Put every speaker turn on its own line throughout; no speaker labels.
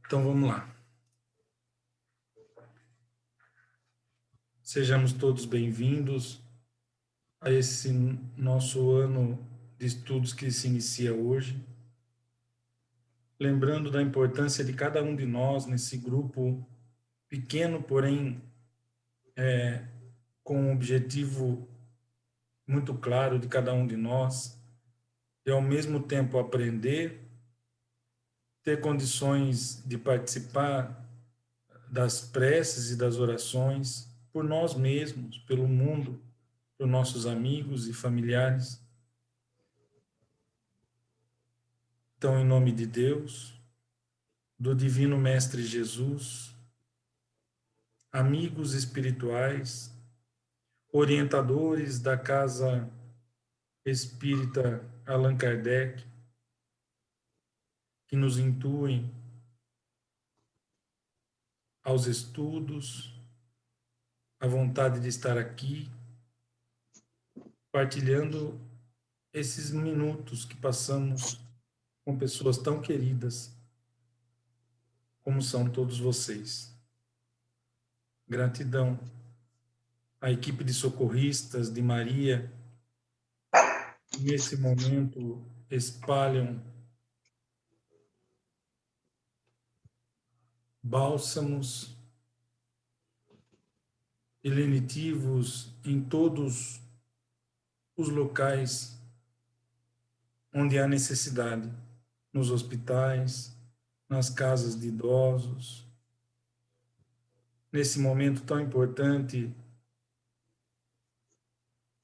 Então vamos lá. Sejamos todos bem-vindos a esse nosso ano de estudos que se inicia hoje. Lembrando da importância de cada um de nós nesse grupo pequeno, porém com um objetivo muito claro de cada um de nós, e ao mesmo tempo aprender, ter condições de participar das preces e das orações por nós mesmos, pelo mundo, por nossos amigos e familiares. Então, em nome de Deus, do Divino Mestre Jesus, amigos espirituais, orientadores da Casa Espírita Allan Kardec, que nos intuem aos estudos, a vontade de estar aqui, partilhando esses minutos que passamos com pessoas tão queridas como são todos vocês. Gratidão à equipe de socorristas de Maria, que nesse momento espalham bálsamos e lenitivos em todos os locais onde há necessidade, nos hospitais, nas casas de idosos. Nesse momento tão importante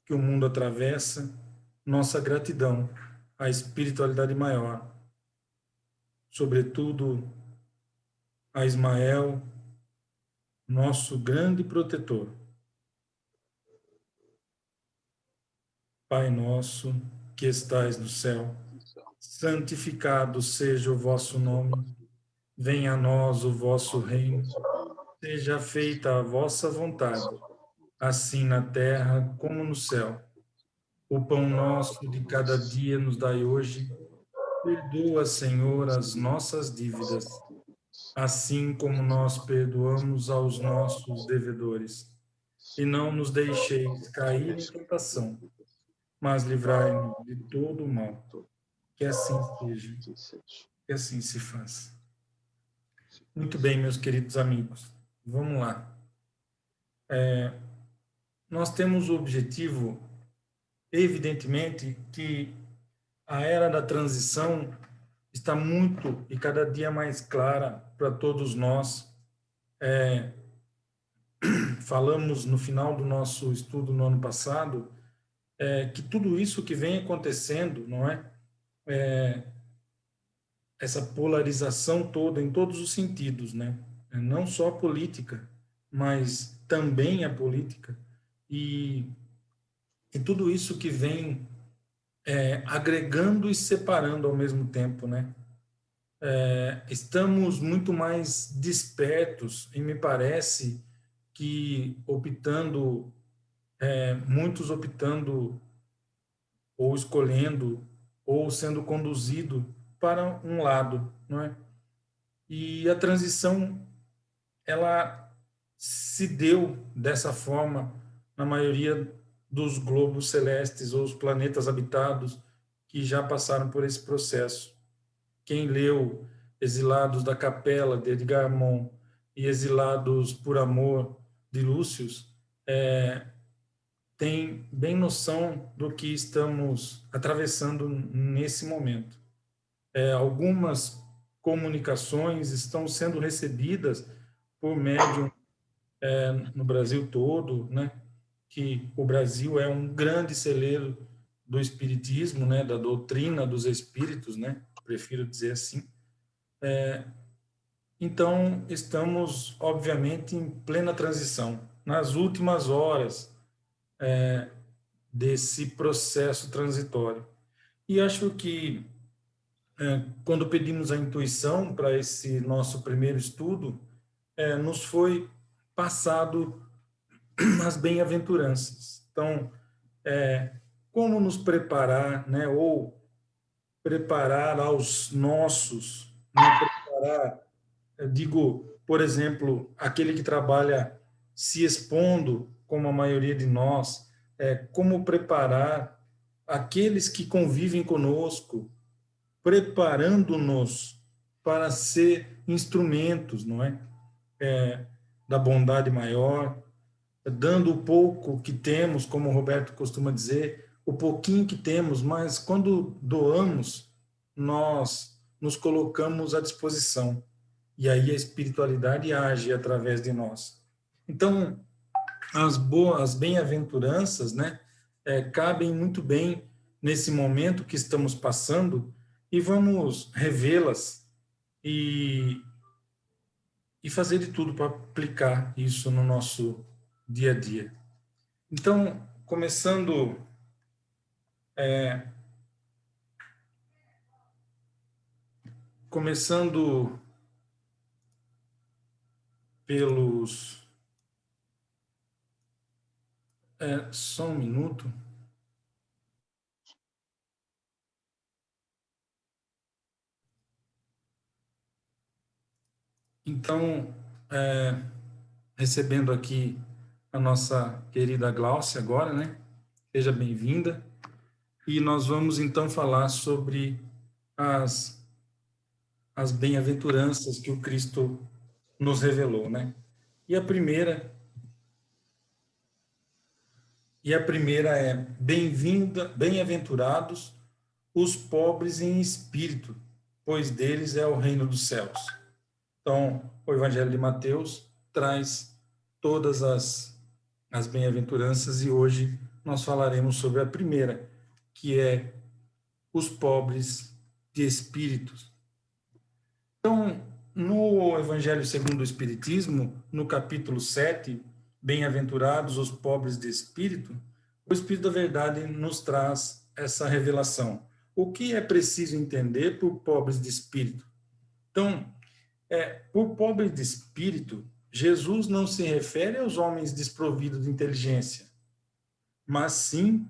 que o mundo atravessa, nossa gratidão à espiritualidade maior, sobretudo a Ismael, nosso grande protetor. Pai nosso, que estais no céu, santificado seja o vosso nome, venha a nós o vosso reino, seja feita a vossa vontade, assim na terra como no céu. O pão nosso de cada dia nos dai hoje, perdoa, Senhor, as nossas dívidas, assim como nós perdoamos aos nossos devedores. E não nos deixeis cair em tentação, mas livrai-nos de todo o mal. Que assim seja, que assim se faça. Muito bem, meus queridos amigos, vamos lá. Nós temos o objetivo, evidentemente, que a era da transição está muito e cada dia mais clara para todos nós. Falamos no final do nosso estudo no ano passado que tudo isso que vem acontecendo, não é? Essa polarização toda em todos os sentidos, né? Não só a política, mas também a política e tudo isso que vem agregando e separando ao mesmo tempo, né? Estamos muito mais despertos e me parece que muitos optando ou escolhendo ou sendo conduzido para um lado, não é? E a transição ela se deu dessa forma na maioria dos globos celestes ou os planetas habitados que já passaram por esse processo. Quem leu Exilados da Capela, de Edgar Morin, e Exilados por Amor, de Lúcius, tem bem noção do que estamos atravessando nesse momento. Algumas comunicações estão sendo recebidas por médium no Brasil todo, né? Que o Brasil é um grande celeiro do espiritismo, né? Da doutrina dos espíritos, né? Prefiro dizer assim. Então, estamos, obviamente, em plena transição, nas últimas horas desse processo transitório. E acho que, quando pedimos a intuição para esse nosso primeiro estudo, nos foi passado as bem-aventuranças. Então, como nos preparar, né, ou preparar aos nossos, né, preparar Eu digo, por exemplo, aquele que trabalha se expondo, como a maioria de nós, como preparar aqueles que convivem conosco, preparando-nos para ser instrumentos, não é? Da bondade maior, dando o pouco que temos, como o Roberto costuma dizer, o pouquinho que temos, mas quando doamos, nós nos colocamos à disposição. E aí a espiritualidade age através de nós. Então, as bem-aventuranças, né, cabem muito bem nesse momento que estamos passando e vamos revê-las e, e fazer de tudo para aplicar isso no nosso dia a dia. Então, começando pelos... só um minuto. Então, recebendo aqui a nossa querida Gláucia agora, né? Seja bem-vinda. E nós vamos, então, falar sobre as bem-aventuranças que o Cristo nos revelou, né? E a primeira é: bem-aventurados os pobres em espírito, pois deles é o reino dos céus. Então, o Evangelho de Mateus traz todas as bem-aventuranças e hoje nós falaremos sobre a primeira, que é os pobres de espíritos. Então, no Evangelho segundo o Espiritismo, no capítulo 7, Bem-aventurados os pobres de espírito, o Espírito da Verdade nos traz essa revelação. O que é preciso entender por pobres de espírito? Então, por pobres de espírito, Jesus não se refere aos homens desprovidos de inteligência, mas sim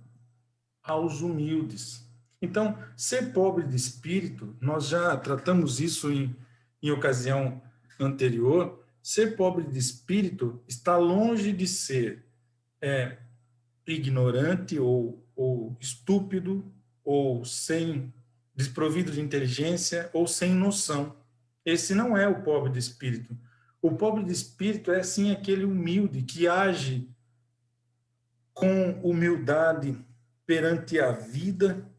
aos humildes. Então, ser pobre de espírito, nós já tratamos isso em ocasião anterior, ser pobre de espírito está longe de ser ignorante ou estúpido, ou desprovido de inteligência, ou sem noção. Esse não é o pobre de espírito. O pobre de espírito é, sim, aquele humilde que age com humildade perante a vida,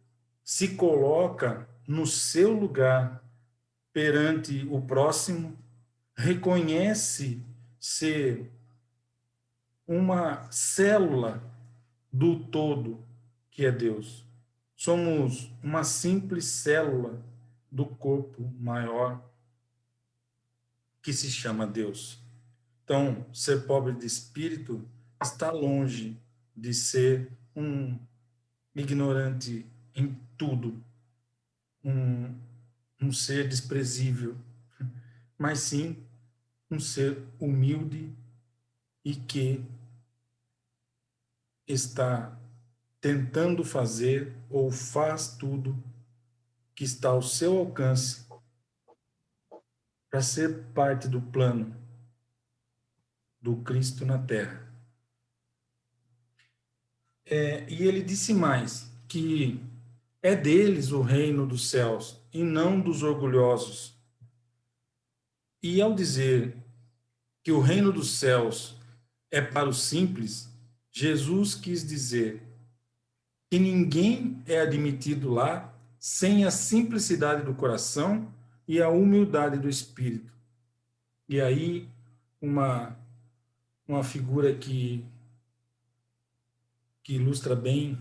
se coloca no seu lugar perante o próximo, reconhece ser uma célula do todo que é Deus. Somos uma simples célula do corpo maior que se chama Deus. Então, ser pobre de espírito está longe de ser um ignorante em tudo, um ser desprezível, mas sim um ser humilde e que está tentando fazer ou faz tudo que está ao seu alcance para ser parte do plano do Cristo na Terra. E ele disse mais, que é deles o reino dos céus e não dos orgulhosos. E ao dizer que o reino dos céus é para os simples, Jesus quis dizer que ninguém é admitido lá sem a simplicidade do coração e a humildade do espírito. E aí, uma figura que ilustra bem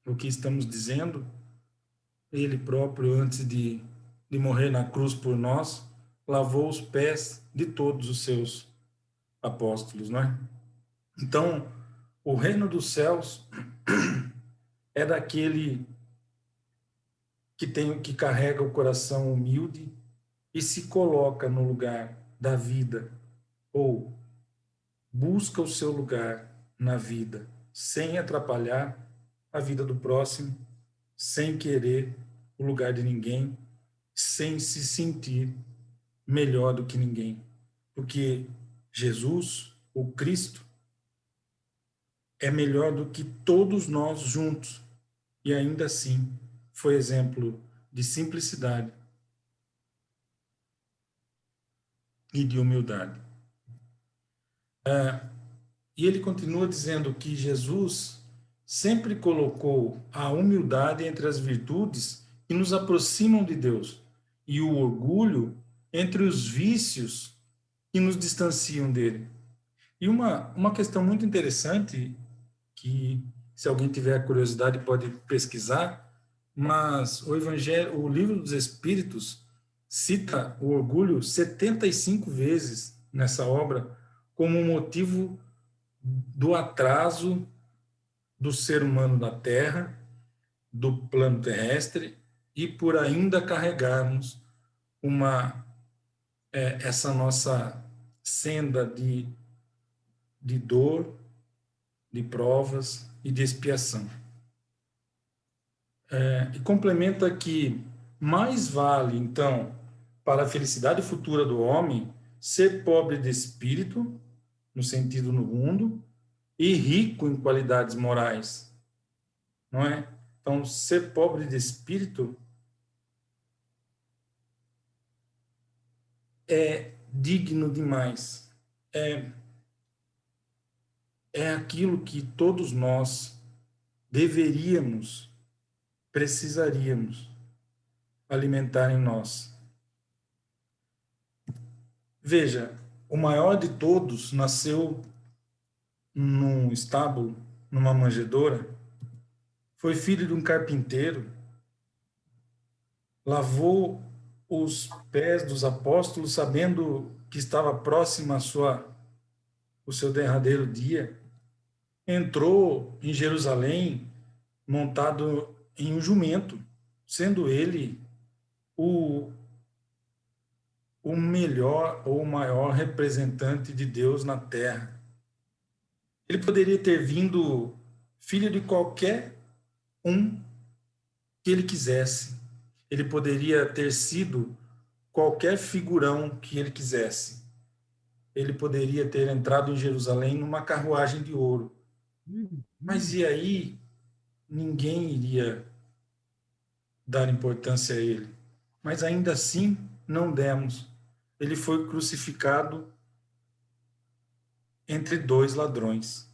o que estamos dizendo, ele próprio, antes de morrer na cruz por nós, lavou os pés de todos os seus apóstolos, não é? Então, o reino dos céus é daquele que carrega o coração humilde e se coloca no lugar da vida, ou busca o seu lugar na vida, sem atrapalhar a vida do próximo, sem querer o lugar de ninguém, sem se sentir melhor do que ninguém, porque Jesus, o Cristo, é melhor do que todos nós juntos, e ainda assim foi exemplo de simplicidade e de humildade. E ele continua dizendo que Jesus sempre colocou a humildade entre as virtudes que nos aproximam de Deus e o orgulho entre os vícios que nos distanciam dele. E uma questão muito interessante, que se alguém tiver curiosidade pode pesquisar, mas o livro dos Espíritos cita o orgulho 75 vezes nessa obra como um motivo do atraso do ser humano na Terra, do plano terrestre, e por ainda carregarmos essa nossa senda de dor, de provas e de expiação. E complementa que mais vale, então, para a felicidade futura do homem, ser pobre de espírito, no sentido no mundo, e rico em qualidades morais, não é? Então, ser pobre de espírito é digno demais. É aquilo que todos nós deveríamos, precisaríamos alimentar em nós. Veja, o maior de todos nasceu num estábulo, numa manjedoura, foi filho de um carpinteiro, lavou os pés dos apóstolos, sabendo que estava próximo o seu derradeiro dia, entrou em Jerusalém montado em um jumento, sendo ele o, o melhor ou o maior representante de Deus na terra. Ele poderia ter vindo filho de qualquer um que ele quisesse. Ele poderia ter sido qualquer figurão que ele quisesse. Ele poderia ter entrado em Jerusalém numa carruagem de ouro. Mas e aí? Ninguém iria dar importância a ele. Mas ainda assim, não demos. Ele foi crucificado entre dois ladrões.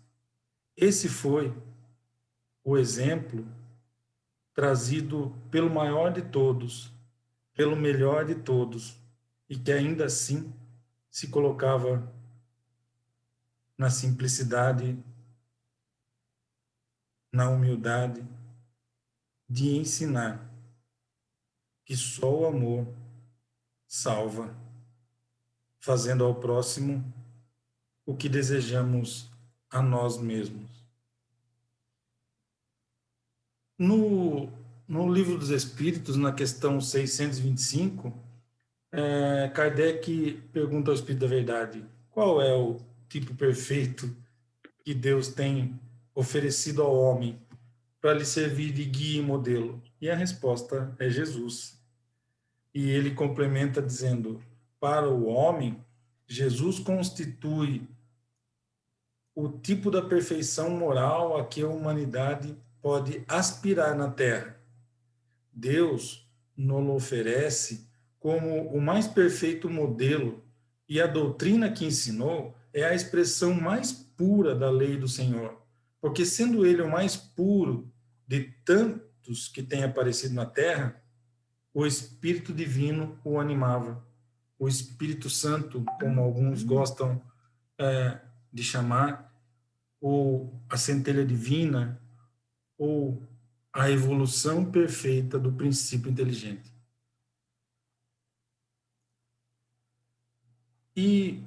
Esse foi o exemplo trazido pelo maior de todos, pelo melhor de todos, e que ainda assim se colocava na simplicidade, na humildade de ensinar que só o amor salva, fazendo ao próximo o que desejamos a nós mesmos. No Livro dos Espíritos, na questão 625, Kardec pergunta ao Espírito da Verdade: qual é o tipo perfeito que Deus tem oferecido ao homem para lhe servir de guia e modelo? E a resposta é Jesus. E ele complementa dizendo: para o homem, Jesus constitui o tipo da perfeição moral a que a humanidade pode aspirar na Terra. Deus nos oferece como o mais perfeito modelo, e a doutrina que ensinou é a expressão mais pura da lei do Senhor, porque sendo ele o mais puro de tantos que têm aparecido na Terra, o Espírito Divino o animava. O Espírito Santo, como alguns gostam de chamar, ou a centelha divina, ou a evolução perfeita do princípio inteligente. E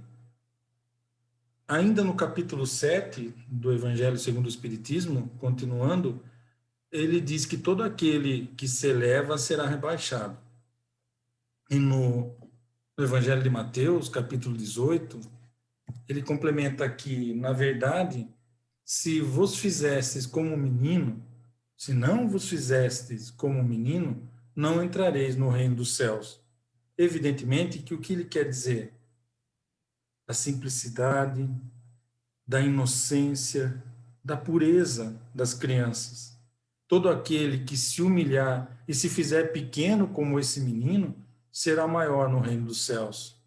ainda no capítulo 7 do Evangelho segundo o Espiritismo, continuando, ele diz que todo aquele que se eleva será rebaixado. E no Evangelho de Mateus, capítulo 18, ele complementa que, na verdade, se vos fizestes como menino, se não vos fizestes como menino, não entrareis no reino dos céus. evidentemente que o que ele quer dizer? Da simplicidade, da inocência, da pureza das crianças. Todo aquele que se humilhar e se fizer pequeno como esse menino, será maior no reino dos céus.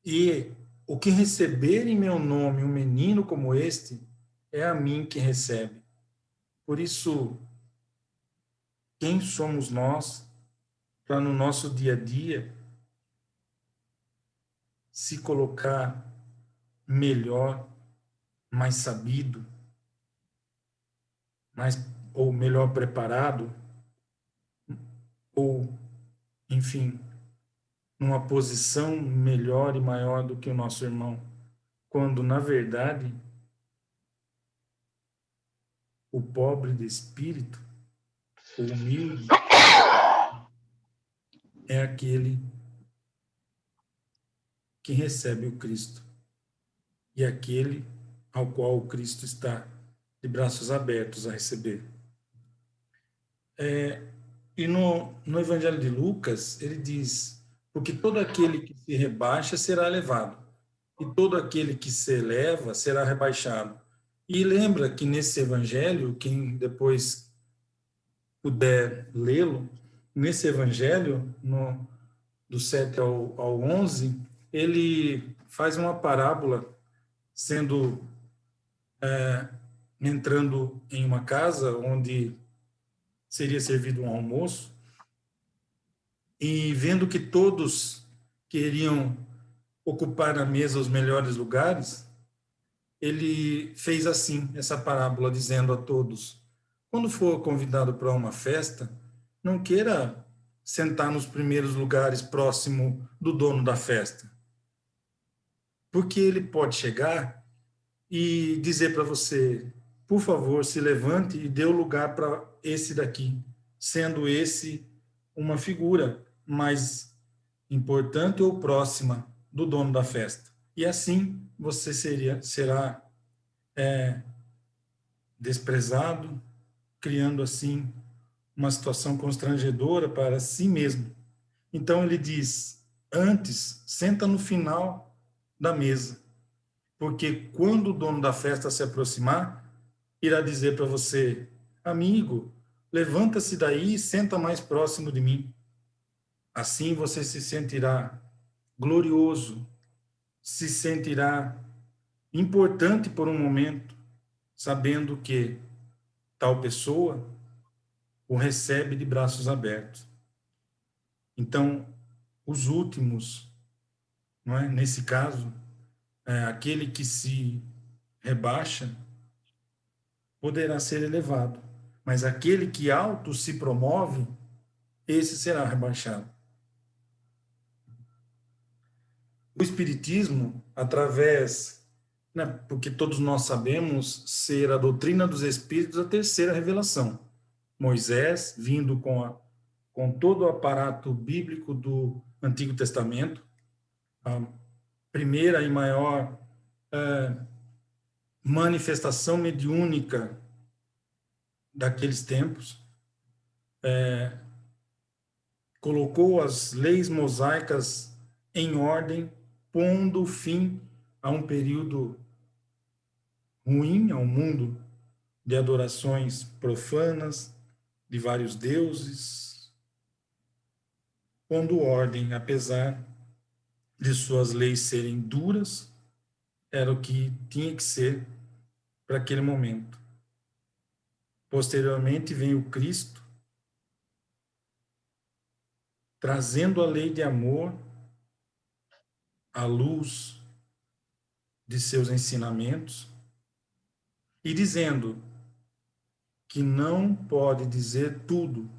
E o que receber em meu nome um menino como este, é a mim que recebe. Por isso, quem somos nós para no nosso dia a dia se colocar melhor, mais sabido, mais ou melhor preparado, ou, enfim, numa posição melhor e maior do que o nosso irmão, quando, na verdade, o pobre de espírito, o humilde, é aquele que recebe o Cristo, e aquele ao qual o Cristo está de braços abertos a receber. E no Evangelho de Lucas, ele diz, porque todo aquele que se rebaixa será elevado, e todo aquele que se eleva será rebaixado. E lembra que nesse Evangelho, quem depois puder lê-lo, nesse Evangelho, do 7 ao 11, ele faz uma parábola, sendo entrando em uma casa onde seria servido um almoço, e vendo que todos queriam ocupar na mesa os melhores lugares, ele fez assim, essa parábola, dizendo a todos: quando for convidado para uma festa, não queira sentar nos primeiros lugares próximo do dono da festa, porque ele pode chegar e dizer para você: por favor, se levante e dê o lugar para esse daqui, sendo esse uma figura mais importante ou próxima do dono da festa. E assim você será desprezado, criando assim uma situação constrangedora para si mesmo. Então ele diz: antes, senta no final da mesa, porque quando o dono da festa se aproximar, irá dizer para você: amigo, levanta-se daí e senta mais próximo de mim. Assim você se sentirá glorioso, se sentirá importante por um momento, sabendo que tal pessoa o recebe de braços abertos. Então, os últimos, não é? Nesse caso, aquele que se rebaixa poderá ser elevado, mas aquele que auto se promove, esse será rebaixado. O Espiritismo, através, né, porque todos nós sabemos ser a doutrina dos Espíritos a terceira revelação. Moisés, vindo com todo o aparato bíblico do Antigo Testamento, a primeira e maior manifestação mediúnica daqueles tempos, colocou as leis mosaicas em ordem, pondo fim a um período ruim, a um mundo de adorações profanas, de vários deuses, pondo ordem, apesar de suas leis serem duras, era o que tinha que ser para aquele momento. Posteriormente vem o Cristo, trazendo a lei de amor à luz de seus ensinamentos e dizendo que não pode dizer tudo,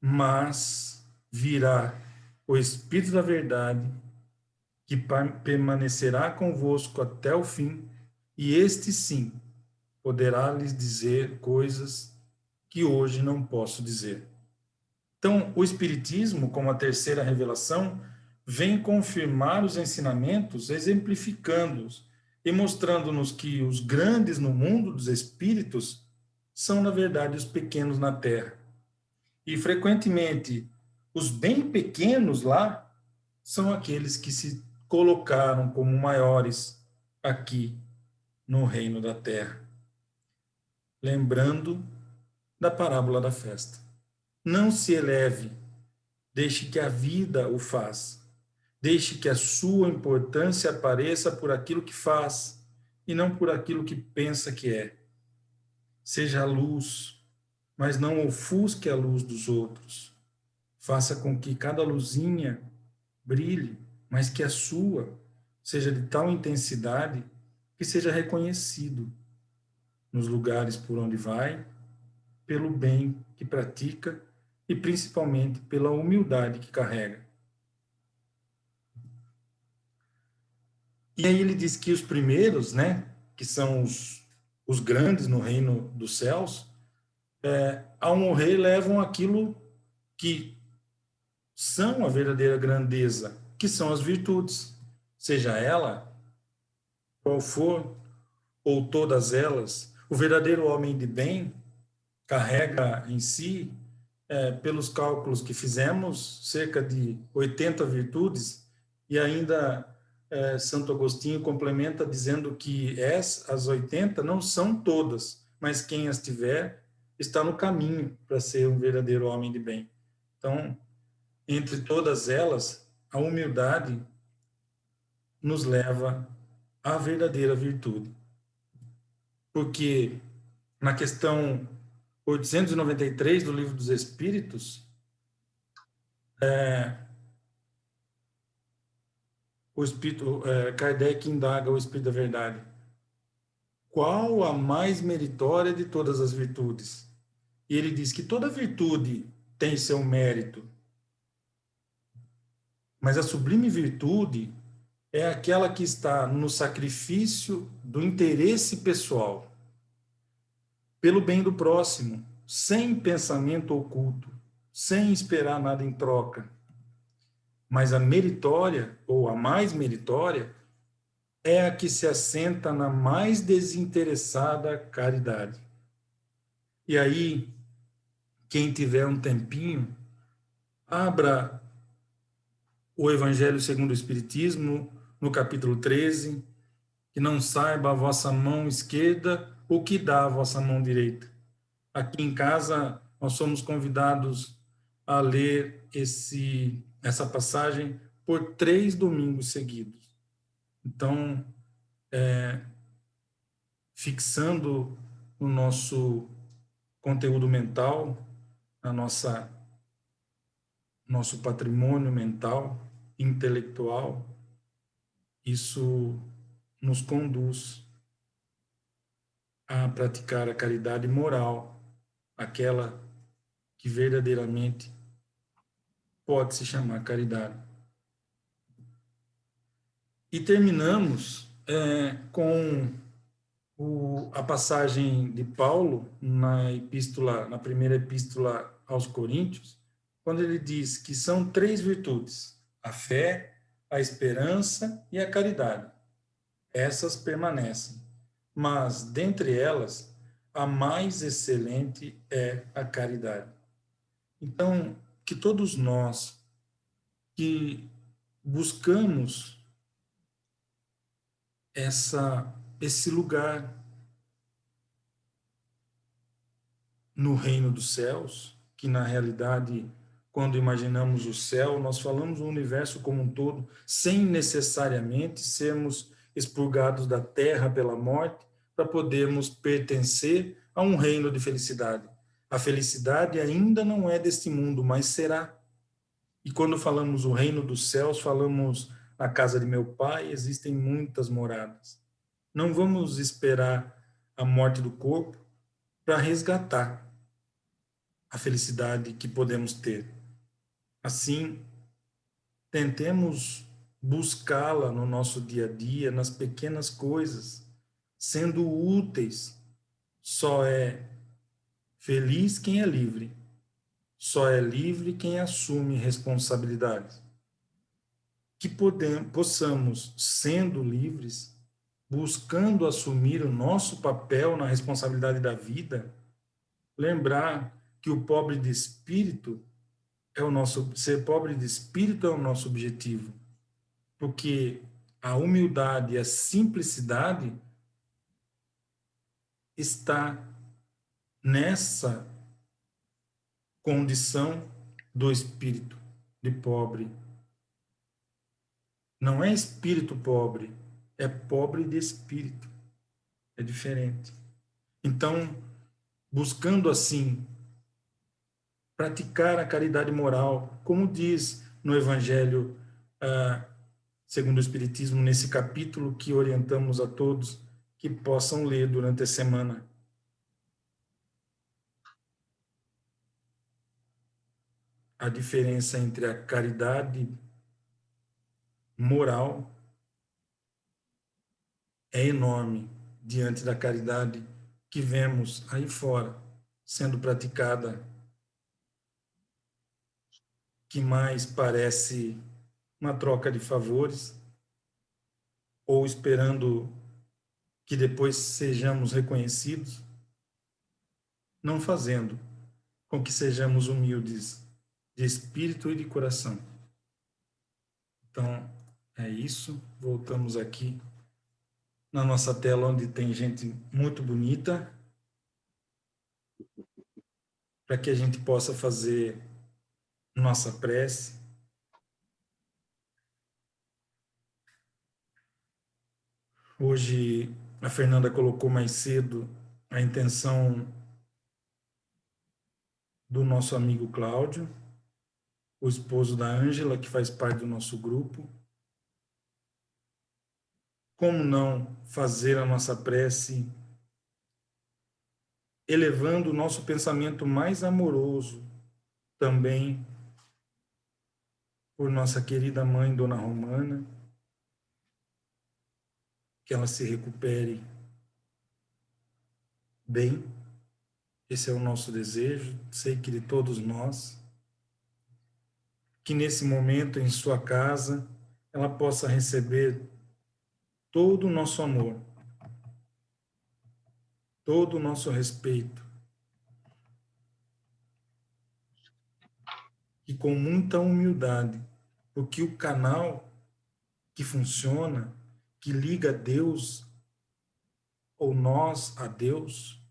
mas virá o Espírito da Verdade, que permanecerá convosco até o fim, e este sim poderá lhes dizer coisas que hoje não posso dizer. Então, o Espiritismo, como a terceira revelação, vem confirmar os ensinamentos, exemplificando-os e mostrando-nos que os grandes no mundo dos espíritos são, na verdade, os pequenos na Terra. E, frequentemente, Os bem pequenos lá são aqueles que se colocaram como maiores aqui no reino da terra. Lembrando da parábola da festa. Não se eleve, deixe que a vida o faça. Deixe que a sua importância apareça por aquilo que faz e não por aquilo que pensa que é. Seja a luz, mas não ofusque a luz dos outros. Faça com que cada luzinha brilhe, mas que a sua seja de tal intensidade que seja reconhecido nos lugares por onde vai, pelo bem que pratica e principalmente pela humildade que carrega. E aí ele diz que os primeiros, né, que são os grandes no reino dos céus, ao morrer levam aquilo que são a verdadeira grandeza, que são as virtudes, seja ela qual for, ou todas elas. O verdadeiro homem de bem carrega em si, pelos cálculos que fizemos, cerca de 80 virtudes, e ainda Santo Agostinho complementa dizendo que as 80 não são todas, mas quem as tiver está no caminho para ser um verdadeiro homem de bem. Então, entre todas elas, a humildade nos leva à verdadeira virtude. Porque na questão 893 do Livro dos Espíritos, Kardec indaga o Espírito da Verdade: qual a mais meritória de todas as virtudes? E ele diz que toda virtude tem seu mérito, mas a sublime virtude é aquela que está no sacrifício do interesse pessoal, pelo bem do próximo, sem pensamento oculto, sem esperar nada em troca. Mas a meritória, ou a mais meritória, é a que se assenta na mais desinteressada caridade. E aí, quem tiver um tempinho, abra o Evangelho segundo o Espiritismo, no capítulo 13, que não saiba a vossa mão esquerda o que dá a vossa mão direita. Aqui em casa, nós somos convidados a ler essa passagem por 3 domingos seguidos. Então, fixando o nosso conteúdo mental, nosso patrimônio mental, intelectual, isso nos conduz a praticar a caridade moral, aquela que verdadeiramente pode se chamar caridade. E terminamos com a passagem de Paulo na primeira epístola aos Coríntios, quando ele diz que são 3 virtudes: a fé, a esperança e a caridade. Essas permanecem, mas dentre elas, a mais excelente é a caridade. Então, que todos nós que buscamos esse lugar no reino dos céus, que na realidade, quando imaginamos o céu, nós falamos o universo como um todo, sem necessariamente sermos expurgados da terra pela morte, para podermos pertencer a um reino de felicidade. A felicidade ainda não é deste mundo, mas será. E quando falamos o reino dos céus, falamos na casa de meu pai, existem muitas moradas. Não vamos esperar a morte do corpo para resgatar a felicidade que podemos ter. Assim, tentemos buscá-la no nosso dia a dia, nas pequenas coisas, sendo úteis. Só é feliz quem é livre. Só é livre quem assume responsabilidades. Que possamos, sendo livres, buscando assumir o nosso papel na responsabilidade da vida, lembrar que o pobre de espírito ser pobre de espírito é o nosso objetivo, porque a humildade e a simplicidade está nessa condição do espírito de pobre. Não é espírito pobre, é pobre de espírito. É diferente. Então, buscando assim praticar a caridade moral, como diz no Evangelho segundo o Espiritismo, nesse capítulo que orientamos a todos que possam ler durante a semana. A diferença entre a caridade moral é enorme diante da caridade que vemos aí fora sendo praticada, que mais parece uma troca de favores ou esperando que depois sejamos reconhecidos, não fazendo com que sejamos humildes de espírito e de coração. Então, é isso. Voltamos aqui na nossa tela, onde tem gente muito bonita, para que a gente possa fazer nossa prece. Hoje, a Fernanda colocou mais cedo a intenção do nosso amigo Cláudio, o esposo da Ângela, que faz parte do nosso grupo. Como não fazer a nossa prece elevando o nosso pensamento mais amoroso também por nossa querida mãe, Dona Romana, que ela se recupere bem. Esse é o nosso desejo, sei que de todos nós, que nesse momento em sua casa ela possa receber todo o nosso amor, todo o nosso respeito, e com muita humildade, porque o canal que funciona, que liga Deus ou nós a Deus,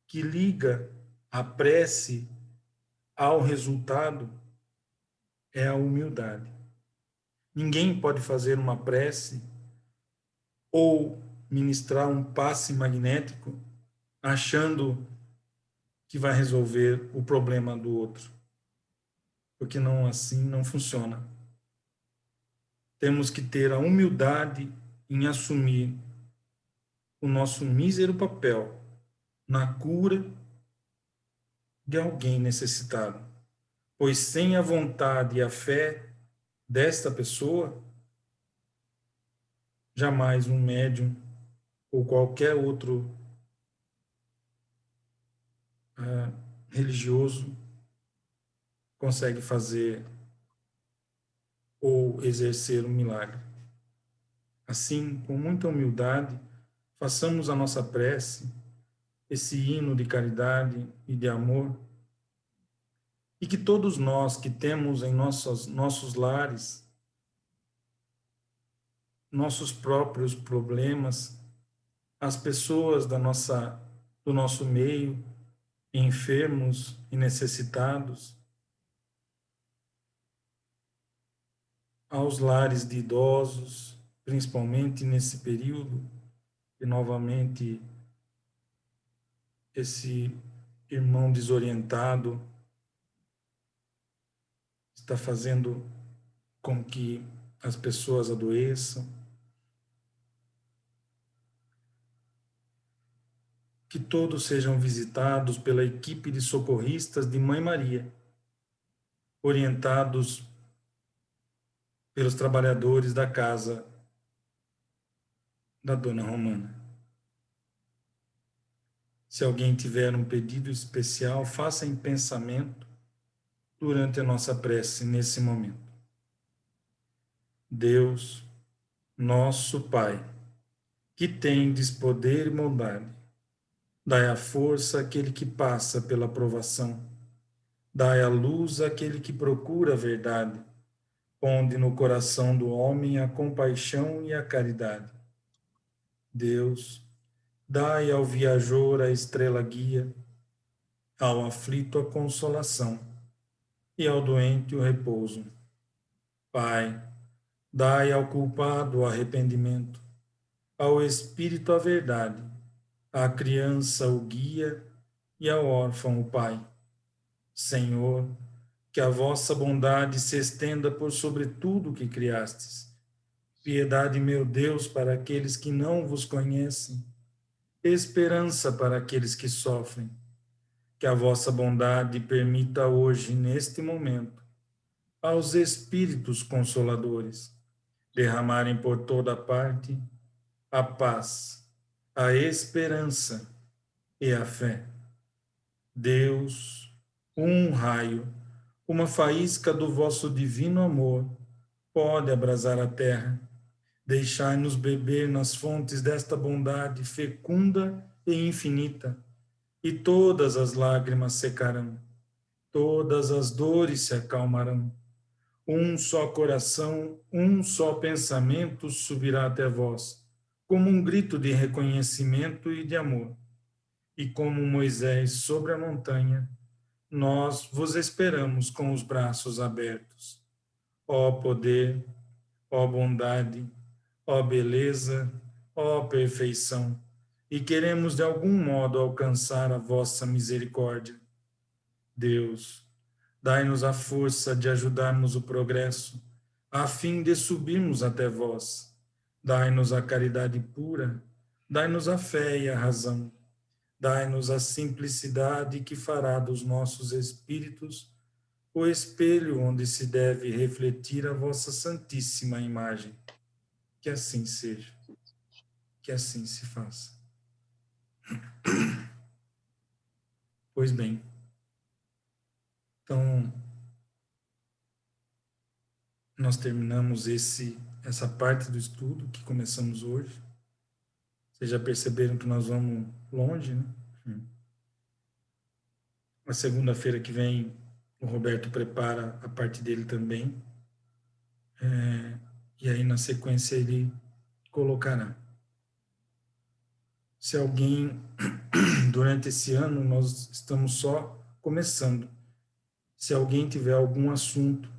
que liga a prece ao resultado, é a humildade. Ninguém pode fazer uma prece ou ministrar um passe magnético achando que vai resolver o problema do outro, porque não assim não funciona. Temos que ter a humildade em assumir o nosso mísero papel na cura de alguém necessitado, pois sem a vontade e a fé desta pessoa, jamais um médium ou qualquer outro religioso consegue fazer ou exercer um milagre. Assim, com muita humildade, façamos a nossa prece, esse hino de caridade e de amor, e que todos nós que temos em nossos lares nossos próprios problemas, as pessoas do nosso meio, enfermos e necessitados, aos lares de idosos, principalmente nesse período, e novamente esse irmão desorientado está fazendo com que as pessoas adoeçam. Que todos sejam visitados pela equipe de socorristas de Mãe Maria, orientados pelos trabalhadores da casa da Dona Romana. Se alguém tiver um pedido especial, faça em pensamento durante a nossa prece nesse momento. Deus, nosso Pai, que tendes poder e bondade, dai a força àquele que passa pela provação. Dai a luz àquele que procura a verdade. Ponde no coração do homem a compaixão e a caridade. Deus, dai ao viajor a estrela guia, ao aflito a consolação e ao doente o repouso. Pai, dai ao culpado o arrependimento, ao espírito a verdade, à criança o guia e ao órfão o pai. Senhor, que a vossa bondade se estenda por sobre tudo que criastes. Piedade, meu Deus, para aqueles que não vos conhecem, esperança para aqueles que sofrem. Que a vossa bondade permita hoje, neste momento, aos Espíritos Consoladores derramarem por toda parte a paz, a esperança e a fé. Deus, um raio, uma faísca do vosso divino amor, pode abrasar a terra. Deixai-nos beber nas fontes desta bondade fecunda e infinita, e todas as lágrimas secarão, todas as dores se acalmarão. Um só coração, um só pensamento subirá até vós, como um grito de reconhecimento e de amor. E como Moisés sobre a montanha, nós vos esperamos com os braços abertos. Ó poder, ó bondade, ó beleza, ó perfeição, e queremos de algum modo alcançar a vossa misericórdia. Deus, dai-nos a força de ajudarmos o progresso, a fim de subirmos até vós. Dai-nos a caridade pura, dai-nos a fé e a razão. Dai-nos a simplicidade que fará dos nossos espíritos o espelho onde se deve refletir a vossa santíssima imagem. Que assim seja, que assim se faça. Pois bem, então, nós terminamos essa parte do estudo que começamos hoje. Vocês já perceberam que nós vamos longe, né? A segunda-feira que vem, o Roberto prepara a parte dele também. E aí, na sequência, ele colocará. Se alguém, durante esse ano, nós estamos só começando. Se alguém tiver algum assunto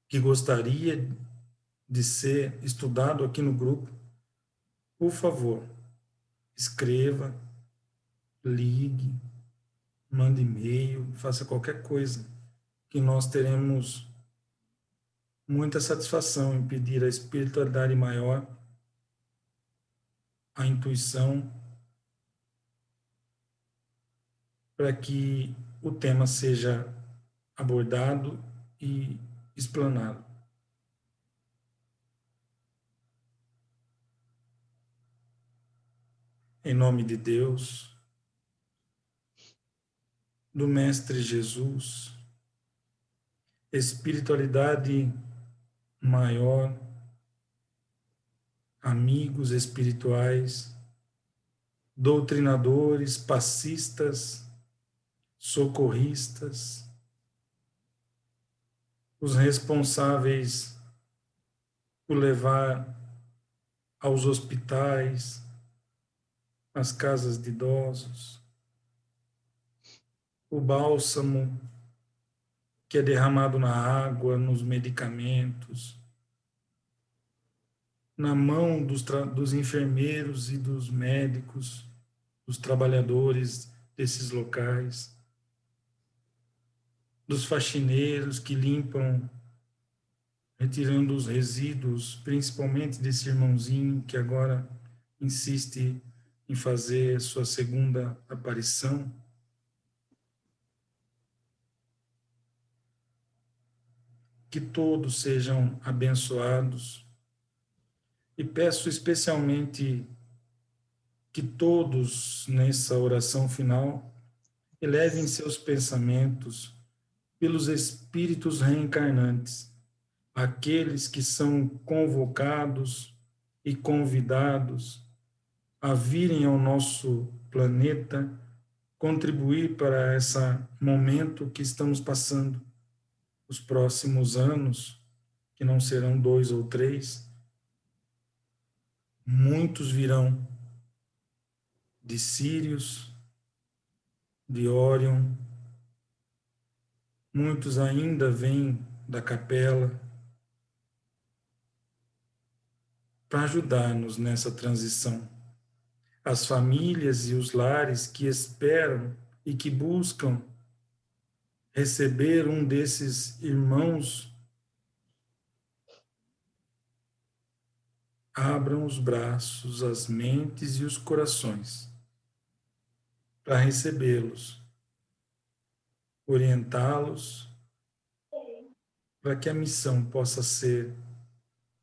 que gostaria de ser estudado aqui no grupo, por favor, escreva, ligue, mande e-mail, faça qualquer coisa, que nós teremos muita satisfação em pedir a espiritualidade maior, a intuição, para que o tema seja abordado e explanado. Em nome de Deus, do Mestre Jesus, espiritualidade maior, amigos espirituais, doutrinadores, passistas, socorristas, os responsáveis por levar aos hospitais, às casas de idosos, o bálsamo que é derramado na água, nos medicamentos, na mão dos enfermeiros e dos médicos, dos trabalhadores desses locais, dos faxineiros que limpam, retirando os resíduos, principalmente desse irmãozinho que agora insiste em fazer sua segunda aparição. Que todos sejam abençoados. E peço especialmente que todos, nessa oração final, elevem seus pensamentos pelos espíritos reencarnantes, aqueles que são convocados e convidados a virem ao nosso planeta contribuir para esse momento que estamos passando, os próximos anos, que não serão 2 ou 3, muitos virão de Sírios, de Órion, muitos ainda vêm da capela para ajudar-nos nessa transição. As famílias e os lares que esperam e que buscam receber um desses irmãos, abram os braços, as mentes e os corações para recebê-los, orientá-los, para que a missão possa ser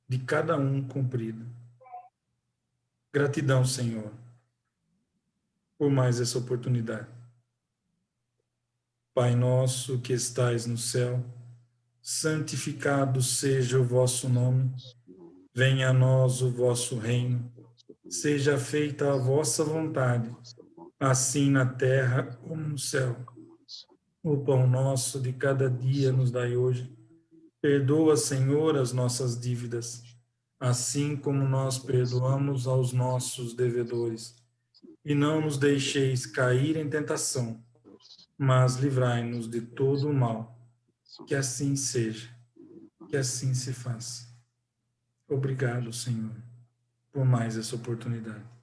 de cada um cumprida. Gratidão, Senhor, por mais essa oportunidade. Pai nosso que estais no céu, santificado seja o vosso nome, venha a nós o vosso reino, seja feita a vossa vontade, assim na terra como no céu. O pão nosso de cada dia nos dai hoje. Perdoa, Senhor, as nossas dívidas, assim como nós perdoamos aos nossos devedores. E não nos deixeis cair em tentação, mas livrai-nos de todo o mal. Que assim seja, que assim se faça. Obrigado, Senhor, por mais essa oportunidade.